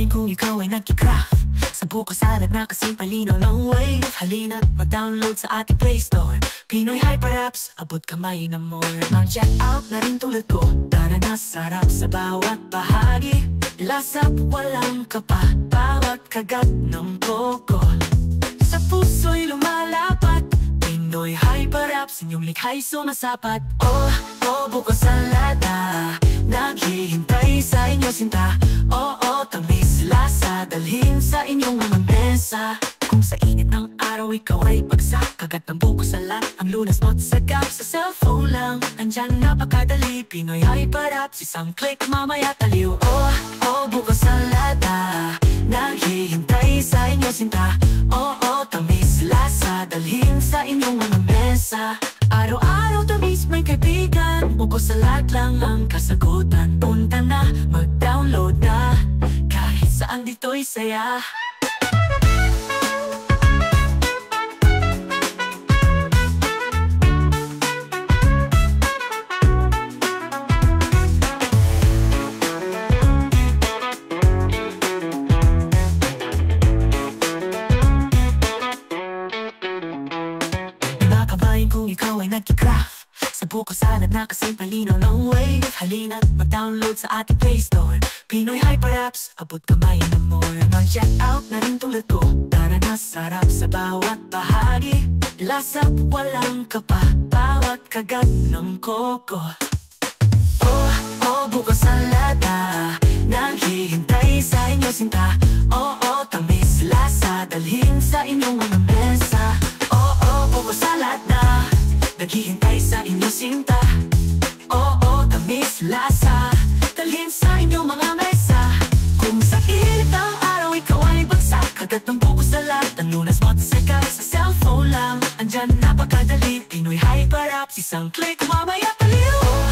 Bakabayin kung ikaw ay nagki-craft sa buko salad na kasing palino long wave. Halina't mag-download sa ating Play Store. Pinoy Hyper Apps, abot kamay na more. Mag-check out na rin tulad ko. Tara na, sarap sa bawat bahagi. Lasap walang kapa, bawat kagat ng koko sa puso'y lumalapat. Pinoy Hyper Apps, inyong likha'y sumasapat. Buko salada, naghihintay sa inyo sinta. Tamis lasa, dalhin sa inyong mga mesa. Kung sa init ng araw ikaw ay bagsak, kagat ng buko salad, ang lunas mo't sagap sa cellphone lang. Andyan napakadali, Pinoy Hyper Apps, isang click mamaya taliw. Buko salada, naghihintay sa inyo sinta. Tamis lasa, dalhin sa inyong mga mesa. Araw-araw tamis may kaibigan, buko salad lang ang kasagutan. Punta na, mag-download na, kahit saan dito'y saya. Kung ikaw ay nagki-craft sa buko salad na kasing palino long wave. Halina't mag-download sa ating Play Store. Pinoy Hyper Apps, abot kamay na more. Mag-check out na rin tulad ko. Tara na, sarap sa bawat bahagi. Lasap walang kapa, bawat kagat ng koko. Buko salada, naghihintay sa inyo sinta. Tamis lasa, dalhin sa inyong mga mesa. Buko salad na, naghihintay sa inyo sinta. Tamis lasa, dalhin sa inyong mga mesa. Kung sa init ng araw ikaw ay bagsak, kagat ng buko salad, ang lunas mo't sagap sa cellphone lang. Andyan napakadali, Pinoy Hyper Apps, isang click mamaya taliw.